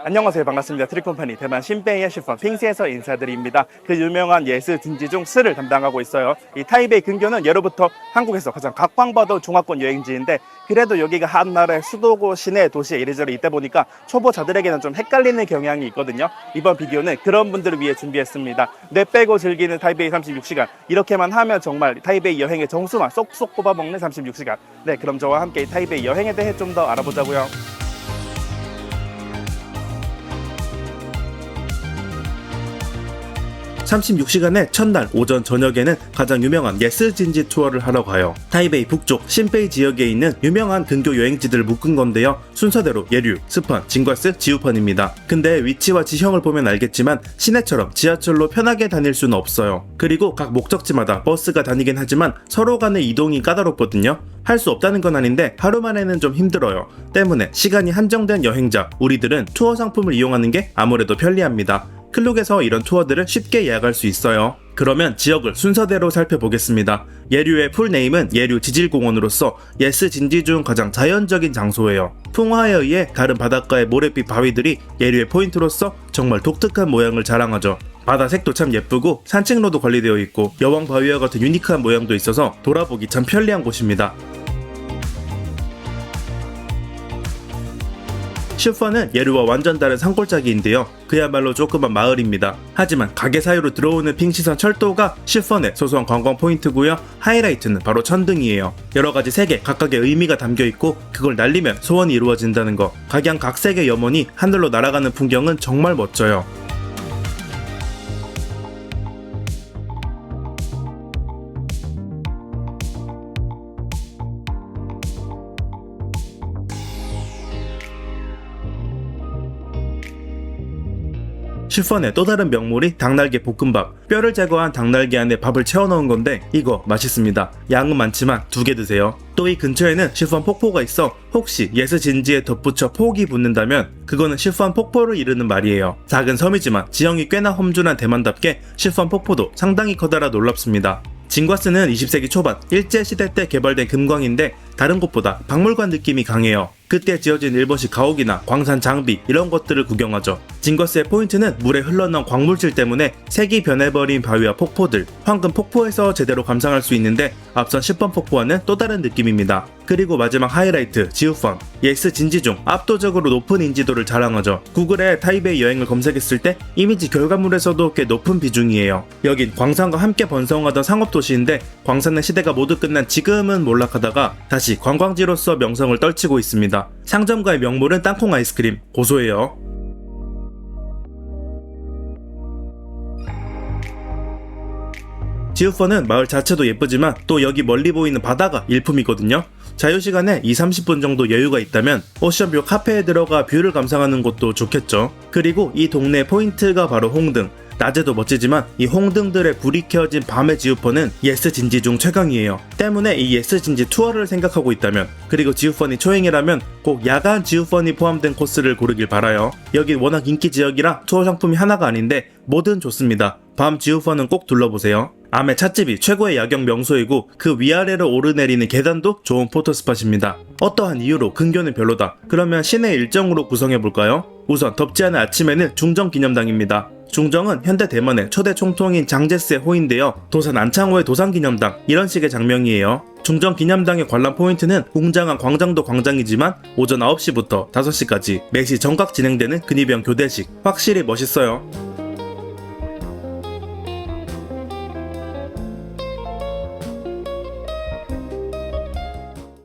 안녕하세요. 반갑습니다. 트릭컴퍼니 대만 신베이의 슈퍼 핑스에서 인사드립니다. 그 유명한 예스 진지 중 스를 담당하고 있어요. 이 타이베이 근교는 예로부터 한국에서 가장 각광받은 종합권 여행지인데 그래도 여기가 한 나라의 수도고 시내 도시에 이리저리 있다 보니까 초보자들에게는 좀 헷갈리는 경향이 있거든요. 이번 비디오는 그런 분들을 위해 준비했습니다. 뇌 빼고 즐기는 타이베이 36시간. 이렇게만 하면 정말 타이베이 여행의 정수만 쏙쏙 뽑아먹는 36시간. 네, 그럼 저와 함께 이 타이베이 여행에 대해 좀 더 알아보자고요. 36시간의 첫날 오전 저녁에는 가장 유명한 예스 진지 투어를 하러 가요. 타이베이 북쪽 신베이 지역에 있는 유명한 근교 여행지들을 묶은 건데요. 순서대로 예류, 스펀, 징과스, 지우펀입니다. 근데 위치와 지형을 보면 알겠지만 시내처럼 지하철로 편하게 다닐 수는 없어요. 그리고 각 목적지마다 버스가 다니긴 하지만 서로 간의 이동이 까다롭거든요. 할 수 없다는 건 아닌데 하루 만에는 좀 힘들어요. 때문에 시간이 한정된 여행자, 우리들은 투어 상품을 이용하는 게 아무래도 편리합니다. 클룩에서 이런 투어들을 쉽게 예약할 수 있어요. 그러면 지역을 순서대로 살펴보겠습니다. 예류의 풀네임은 예류 지질공원으로서 예스 진지 중 가장 자연적인 장소예요. 풍화에 의해 가른 바닷가의 모래빛 바위들이 예류의 포인트로서 정말 독특한 모양을 자랑하죠. 바다 색도 참 예쁘고 산책로도 관리되어 있고 여왕 바위와 같은 유니크한 모양도 있어서 돌아보기 참 편리한 곳입니다. 슈퍼는 예류와 완전 다른 산골짜기인데요. 그야말로 조그만 마을입니다. 하지만 가게 사이로 들어오는 핑시선 철도가 슈퍼의 소소한 관광 포인트고요. 하이라이트는 바로 천등이에요. 여러가지 색에 각각의 의미가 담겨있고 그걸 날리면 소원이 이루어진다는 거. 각양각색의 염원이 하늘로 날아가는 풍경은 정말 멋져요. 슈퍼의 또 다른 명물이 닭날개 볶음밥. 뼈를 제거한 닭날개 안에 밥을 채워 넣은 건데 이거 맛있습니다. 양은 많지만 2개 드세요. 또 이 근처에는 슈퍼 폭포가 있어 혹시 예스 진지에 덧붙여 폭이 붙는다면 그거는 슈퍼 폭포를 이르는 말이에요. 작은 섬이지만 지형이 꽤나 험준한 대만답게 슈퍼 폭포도 상당히 커다라 놀랍습니다. 징과스는 20세기 초반 일제시대 때 개발된 금광인데 다른 곳보다 박물관 느낌이 강해요. 그때 지어진 일본식 가옥이나 광산 장비 이런 것들을 구경하죠. 징과스의 포인트는 물에 흘러나온 광물질 때문에 색이 변해버린 바위와 폭포들, 황금 폭포에서 제대로 감상할 수 있는데 앞선 10번 폭포와는 또 다른 느낌입니다. 그리고 마지막 하이라이트 지우펀. 예스 진지 중 압도적으로 높은 인지도를 자랑하죠. 구글에 타이베이 여행을 검색했을 때 이미지 결과물에서도 꽤 높은 비중이에요. 여긴 광산과 함께 번성하던 상업도시인데 광산의 시대가 모두 끝난 지금은 몰락하다가 다시 관광지로서 명성을 떨치고 있습니다. 상점가의 명물은 땅콩 아이스크림, 고소해요. 지우펀은 마을 자체도 예쁘지만 또 여기 멀리 보이는 바다가 일품이거든요. 자유시간에 20-30분 정도 여유가 있다면 오션뷰 카페에 들어가 뷰를 감상하는 것도 좋겠죠. 그리고 이 동네의 포인트가 바로 홍등. 낮에도 멋지지만 이 홍등들의 불이 켜진 밤의 지우펀은 예스 진지 중 최강이에요. 때문에 이 예스 진지 투어를 생각하고 있다면 그리고 지우펀이 초행이라면 꼭 야간 지우펀이 포함된 코스를 고르길 바라요. 여긴 워낙 인기 지역이라 투어 상품이 하나가 아닌데 뭐든 좋습니다. 밤 지우펀은 꼭 둘러보세요. 암의 찻집이 최고의 야경 명소이고 그 위아래로 오르내리는 계단도 좋은 포토스팟입니다. 어떠한 이유로 근교는 별로다. 그러면 시내 일정으로 구성해볼까요? 우선 덥지 않은 아침에는 중정기념당입니다. 중정은 현대 대만의 초대 총통인 장제스의 호인데요. 도산 안창호의 도산기념당 이런 식의 장명이에요. 중정기념당의 관람 포인트는 웅장한 광장도 광장이지만 오전 9시부터 5시까지 매시 정각 진행되는 근위병 교대식. 확실히 멋있어요.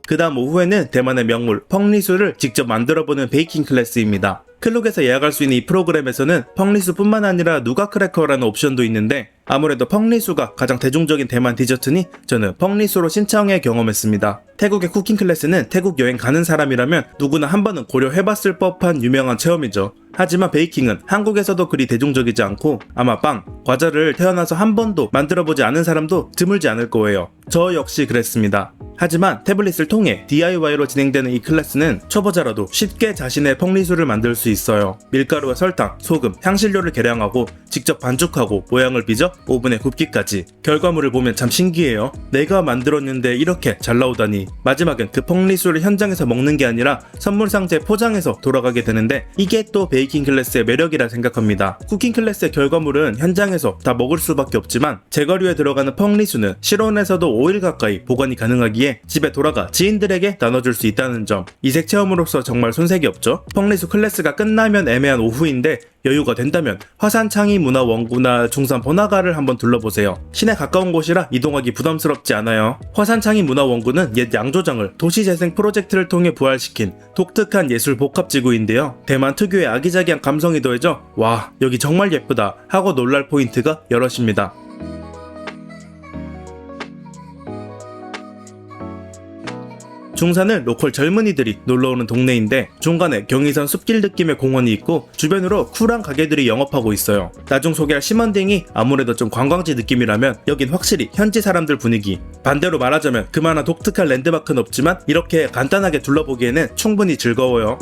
그 다음 오후에는 대만의 명물 펑리수를 직접 만들어보는 베이킹 클래스입니다. 클룩에서 예약할 수 있는 이 프로그램에서는 펑리수뿐만 아니라 누가 크래커라는 옵션도 있는데 아무래도 펑리수가 가장 대중적인 대만 디저트니 저는 펑리수로 신청해 경험했습니다. 태국의 쿠킹 클래스는 태국 여행 가는 사람이라면 누구나 한 번은 고려해봤을 법한 유명한 체험이죠. 하지만 베이킹은 한국에서도 그리 대중적이지 않고 아마 빵, 과자를 태어나서 한 번도 만들어보지 않은 사람도 드물지 않을 거예요. 저 역시 그랬습니다. 하지만 태블릿을 통해 DIY로 진행되는 이 클래스는 초보자라도 쉽게 자신의 펑리수를 만들 수 있어요. 밀가루와 설탕, 소금, 향신료를 계량하고 직접 반죽하고 모양을 빚어 오븐에 굽기까지. 결과물을 보면 참 신기해요. 내가 만들었는데 이렇게 잘 나오다니. 마지막엔 그 펑리수를 현장에서 먹는 게 아니라 선물 상자에 포장해서 돌아가게 되는데 이게 또 베이킹 베이킹 클래스의 매력이라 생각합니다. 쿠킹 클래스의 결과물은 현장에서 다 먹을 수밖에 없지만 제거류에 들어가는 펑리수는 실온에서도 5일 가까이 보관이 가능하기에 집에 돌아가 지인들에게 나눠줄 수 있다는 점, 이색 체험으로서 정말 손색이 없죠. 펑리수 클래스가 끝나면 애매한 오후인데 여유가 된다면 화산창의 문화원구나 중산 번화가를 한번 둘러보세요. 시내 가까운 곳이라 이동하기 부담스럽지 않아요. 화산창의 문화원구는 옛 양조장을 도시재생 프로젝트를 통해 부활시킨 독특한 예술 복합지구인데요. 대만 특유의 아기자기한 감성이 더해져 와 여기 정말 예쁘다 하고 놀랄 포인트가 여럿입니다. 중산은 로컬 젊은이들이 놀러오는 동네인데 중간에 경의선 숲길 느낌의 공원이 있고 주변으로 쿨한 가게들이 영업하고 있어요. 나중 소개할 시먼딩이 아무래도 좀 관광지 느낌이라면 여긴 확실히 현지 사람들 분위기. 반대로 말하자면 그만한 독특한 랜드마크는 없지만 이렇게 간단하게 둘러보기에는 충분히 즐거워요.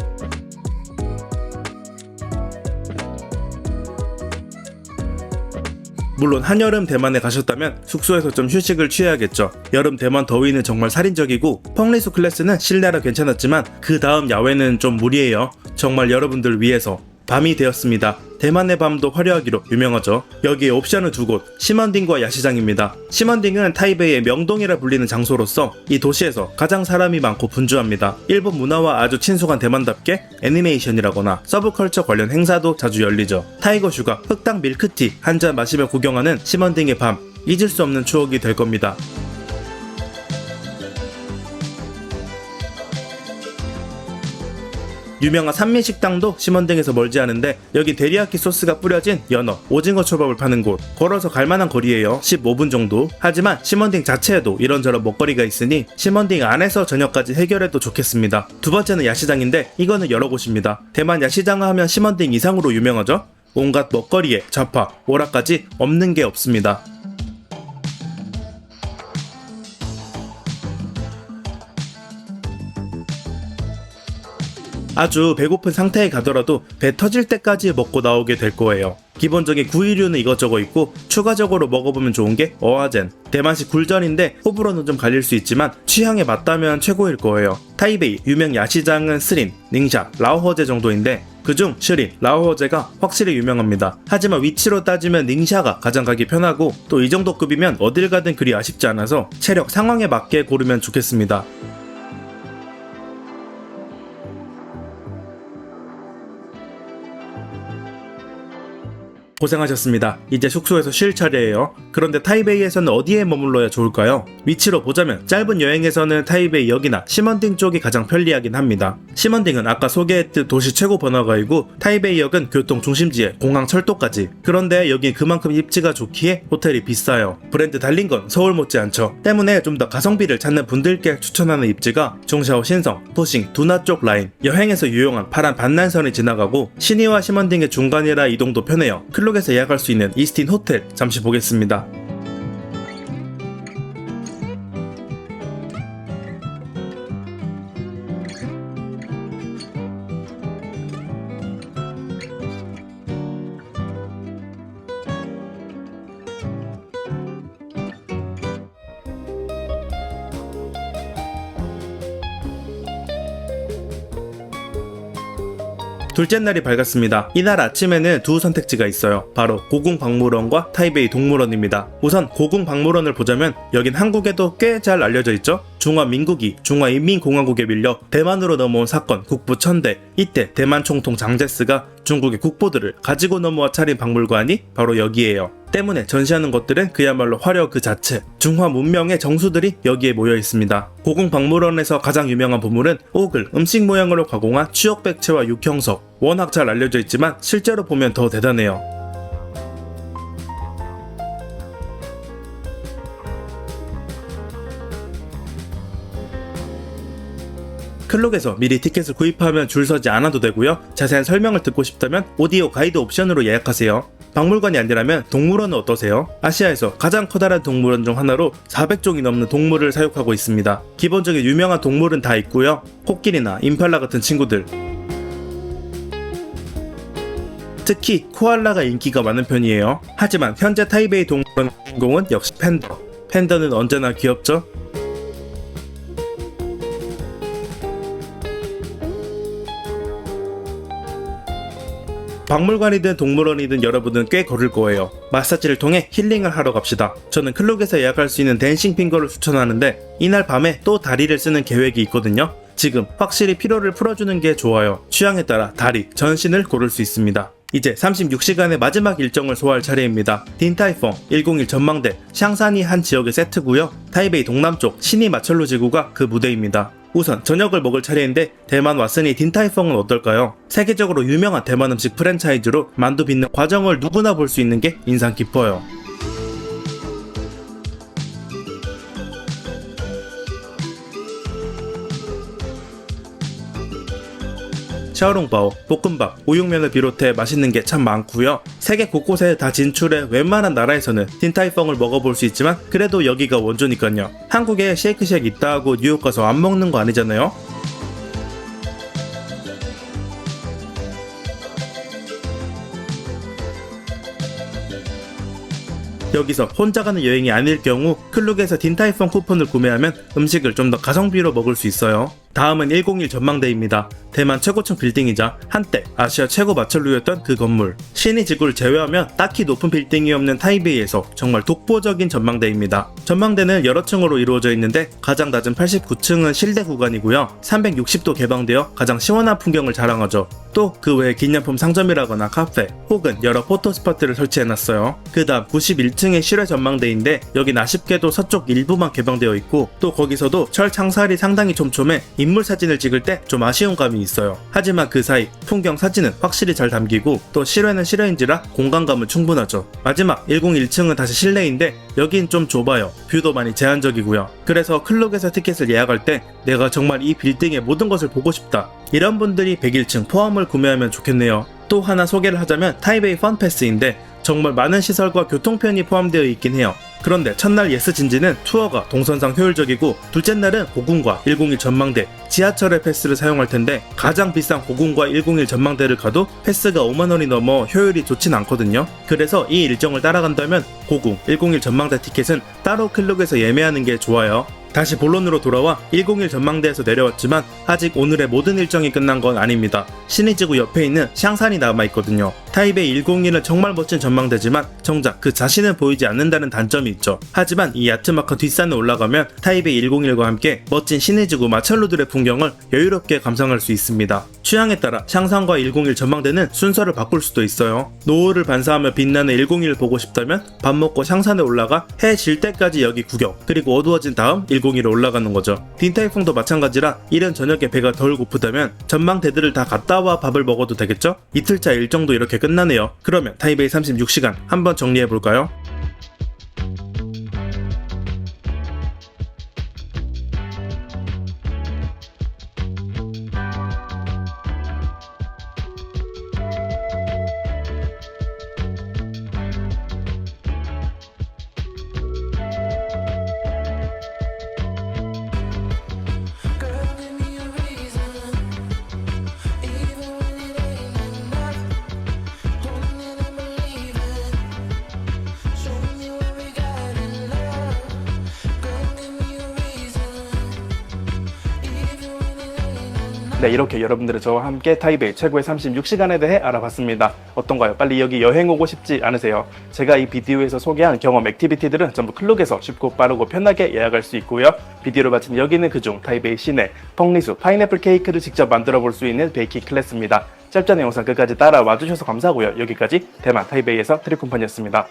물론 한여름 대만에 가셨다면 숙소에서 좀 휴식을 취해야겠죠. 여름 대만 더위는 정말 살인적이고 펑리수 클래스는 실내라 괜찮았지만 그 다음 야외는 좀 무리예요. 정말 여러분들 위해서. 밤이 되었습니다. 대만의 밤도 화려하기로 유명하죠. 여기에 옵션은 두 곳, 시먼딩과 야시장입니다. 시먼딩은 타이베이의 명동이라 불리는 장소로서 이 도시에서 가장 사람이 많고 분주합니다. 일본 문화와 아주 친숙한 대만답게 애니메이션이라거나 서브컬처 관련 행사도 자주 열리죠. 타이거 슈가, 흑당 밀크티 한 잔 마시며 구경하는 시먼딩의 밤, 잊을 수 없는 추억이 될 겁니다. 유명한 산미식당도 시먼딩에서 멀지 않은데 여기 데리야끼 소스가 뿌려진 연어, 오징어 초밥을 파는 곳. 걸어서 갈만한 거리예요. 15분 정도. 하지만 시먼딩 자체에도 이런저런 먹거리가 있으니 시먼딩 안에서 저녁까지 해결해도 좋겠습니다. 두 번째는 야시장인데 이거는 여러 곳입니다. 대만 야시장 하면 시먼딩 이상으로 유명하죠? 온갖 먹거리에 좌파, 오락까지 없는 게 없습니다. 아주 배고픈 상태에 가더라도 배 터질 때까지 먹고 나오게 될 거예요. 기본적인 구이류는 이것저것 있고 추가적으로 먹어보면 좋은 게 어아젠. 대만식 굴전인데 호불호는 좀 갈릴 수 있지만 취향에 맞다면 최고일 거예요. 타이베이 유명 야시장은 스린, 닝샤, 라오허제 정도인데 그중 슈린, 라오허제가 확실히 유명합니다. 하지만 위치로 따지면 닝샤가 가장 가기 편하고 또 이 정도 급이면 어딜 가든 그리 아쉽지 않아서 체력 상황에 맞게 고르면 좋겠습니다. 고생하셨습니다. 이제 숙소에서 쉴 차례예요. 그런데 타이베이에서는 어디에 머물러야 좋을까요? 위치로 보자면 짧은 여행에서는 타이베이 역이나 시먼딩 쪽이 가장 편리하긴 합니다. 시먼딩은 아까 소개했듯 도시 최고 번화가이고 타이베이 역은 교통 중심지에 공항 철도까지. 그런데 여긴 그만큼 입지가 좋기에 호텔이 비싸요. 브랜드 달린 건 서울 못지않죠. 때문에 좀 더 가성비를 찾는 분들께 추천하는 입지가 중샤오 신성, 도싱, 두나 쪽 라인. 여행에서 유용한 파란 반란선이 지나가고 시니와 시먼딩의 중간이라 이동도 편해요. 클록에서 예약할 수 있는 이스틴 호텔 잠시 보겠습니다. 둘째 날이 밝았습니다. 이날 아침에는 두 선택지가 있어요. 바로 고궁박물원과 타이베이 동물원입니다. 우선 고궁박물원을 보자면 여긴 한국에도 꽤 잘 알려져 있죠. 중화민국이 중화인민공화국에 밀려 대만으로 넘어온 사건 국부 천대. 이때 대만 총통 장제스가 중국의 국보들을 가지고 넘어와 차린 박물관이 바로 여기예요. 때문에 전시하는 것들은 그야말로 화려 그 자체. 중화 문명의 정수들이 여기에 모여 있습니다. 고궁박물원에서 가장 유명한 보물은 오글, 음식 모양으로 가공한 추억백채와 육형석. 워낙 잘 알려져 있지만 실제로 보면 더 대단해요. 클록에서 미리 티켓을 구입하면 줄 서지 않아도 되고요. 자세한 설명을 듣고 싶다면 오디오 가이드 옵션으로 예약하세요. 박물관이 아니라면 동물원은 어떠세요? 아시아에서 가장 커다란 동물원 중 하나로 400종이 넘는 동물을 사육하고 있습니다. 기본적인 유명한 동물은 다 있고요. 코끼리나 임팔라 같은 친구들. 특히 코알라가 인기가 많은 편이에요. 하지만 현재 타이베이 동물원 주인공은 역시 팬더. 팬더는 언제나 귀엽죠? 박물관이든 동물원이든 여러분은 꽤 걸을 거예요. 마사지를 통해 힐링을 하러 갑시다. 저는 클룩에서 예약할 수 있는 댄싱 핑거를 추천하는데 이날 밤에 또 다리를 쓰는 계획이 있거든요. 지금 확실히 피로를 풀어주는 게 좋아요. 취향에 따라 다리, 전신을 고를 수 있습니다. 이제 36시간의 마지막 일정을 소화할 차례입니다. 딘타이펑 101 전망대 샹산이 한 지역의 세트고요. 타이베이 동남쪽 시니 마철루 지구가 그 무대입니다. 우선 저녁을 먹을 차례인데 대만 왔으니 딘타이펑은 어떨까요? 세계적으로 유명한 대만 음식 프랜차이즈로 만두 빚는 과정을 누구나 볼 수 있는 게 인상 깊어요. 샤오롱바오, 볶음밥, 우육면을 비롯해 맛있는 게 참 많고요. 세계 곳곳에 다 진출해 웬만한 나라에서는 딘타이펑을 먹어볼 수 있지만 그래도 여기가 원조니까요. 한국에 쉐이크쉑 있다 하고 뉴욕 가서 안 먹는 거 아니잖아요. 여기서 혼자 가는 여행이 아닐 경우 클룩에서 딘타이펑 쿠폰을 구매하면 음식을 좀 더 가성비로 먹을 수 있어요. 다음은 101 전망대입니다. 대만 최고층 빌딩이자 한때 아시아 최고 마철루였던 그 건물. 시니 지구를 제외하면 딱히 높은 빌딩이 없는 타이베이에서 정말 독보적인 전망대입니다. 전망대는 여러 층으로 이루어져 있는데 가장 낮은 89층은 실내 구간이고요. 360도 개방되어 가장 시원한 풍경을 자랑하죠. 또 그 외에 기념품 상점이라거나 카페 혹은 여러 포토 스팟들을 설치해놨어요. 그 다음 91층의 실외 전망대인데 여긴 아쉽게도 서쪽 일부만 개방되어 있고 또 거기서도 철 창살이 상당히 촘촘해 인물 사진을 찍을 때 좀 아쉬운 감이 있어요. 하지만 그 사이 풍경 사진은 확실히 잘 담기고 또 실외는 실외인지라 공간감은 충분하죠. 마지막 101층은 다시 실내인데 여긴 좀 좁아요. 뷰도 많이 제한적이고요. 그래서 클룩에서 티켓을 예약할 때 내가 정말 이 빌딩의 모든 것을 보고 싶다, 이런 분들이 101층 포함을 구매하면 좋겠네요. 또 하나 소개를 하자면 타이베이 펀패스인데 정말 많은 시설과 교통편이 포함되어 있긴 해요. 그런데 첫날 예스 진지는 투어가 동선상 효율적이고 둘째 날은 고궁과 101 전망대, 지하철의 패스를 사용할 텐데 가장 비싼 고궁과 101 전망대를 가도 패스가 5만원이 넘어 효율이 좋진 않거든요. 그래서 이 일정을 따라간다면 고궁, 101 전망대 티켓은 따로 클룩에서 예매하는 게 좋아요. 다시 본론으로 돌아와 101 전망대에서 내려왔지만 아직 오늘의 모든 일정이 끝난 건 아닙니다. 시니지구 옆에 있는 샹산이 남아있거든요. 타이베이 101은 정말 멋진 전망대지만 정작 그 자신은 보이지 않는다는 단점이 있죠. 하지만 이 야트마카 뒷산에 올라가면 타이베이 101과 함께 멋진 시니지구 마철루들의 풍경을 여유롭게 감상할 수 있습니다. 취향에 따라 샹산과 101 전망대는 순서를 바꿀 수도 있어요. 노을을 반사하며 빛나는 101을 보고 싶다면 밥 먹고 샹산에 올라가 해 질 때까지 여기 구경, 그리고 어두워진 다음 101로 올라가는 거죠. 딘타이풍도 마찬가지라 이른 저녁에 배가 덜 고프다면 전망대들을 다 갔다 와 밥을 먹어도 되겠죠? 이틀차 일정도 이렇게 끝나네요. 그러면 타이베이 36시간 한번 정리해볼까요? 네, 이렇게 여러분들은 저와 함께 타이베이 최고의 36시간에 대해 알아봤습니다. 어떤가요? 빨리 여기 여행 오고 싶지 않으세요? 제가 이 비디오에서 소개한 경험 액티비티들은 전부 클룩에서 쉽고 빠르고 편하게 예약할 수 있고요. 비디오를 마친 여기는 그중 타이베이 시내 펑리수 파인애플 케이크를 직접 만들어 볼 수 있는 베이킹 클래스입니다. 짧잖은 영상 끝까지 따라와 주셔서 감사하고요. 여기까지 대만 타이베이에서 트리콤판이었습니다.